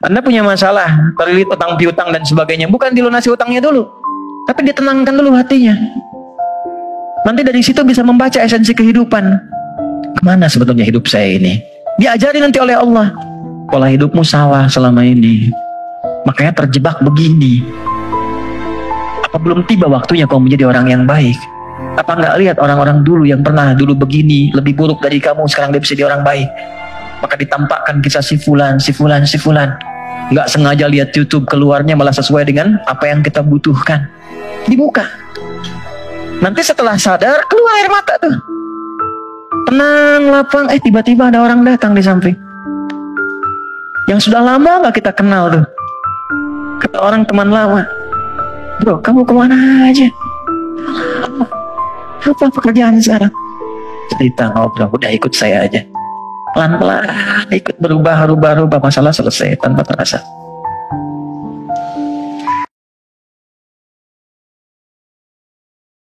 Anda punya masalah, terlilit utang piutang dan sebagainya, bukan dilunasi utangnya dulu, tapi ditenangkan dulu hatinya. Nanti dari situ bisa membaca esensi kehidupan. Kemana sebetulnya hidup saya ini? Diajari nanti oleh Allah. Pola hidupmu salah selama ini, makanya terjebak begini. Apa belum tiba waktunya kau menjadi orang yang baik? Apa nggak lihat orang-orang dulu yang pernah dulu begini, lebih buruk dari kamu, sekarang dia bisa jadi orang baik? Maka ditampakkan kisah si fulan. Nggak sengaja lihat YouTube, keluarnya malah sesuai dengan apa yang kita butuhkan. Dibuka. Nanti setelah sadar, keluar air mata tuh. Tenang, lapang, tiba-tiba ada orang datang di samping. Yang sudah lama nggak kita kenal tuh. Kata orang teman lama, bro, kamu kemana aja? Apa pekerjaan sekarang? Cerita, ngobrol, udah ikut saya aja. Pelan-pelan ikut berubah, masalah selesai tanpa terasa.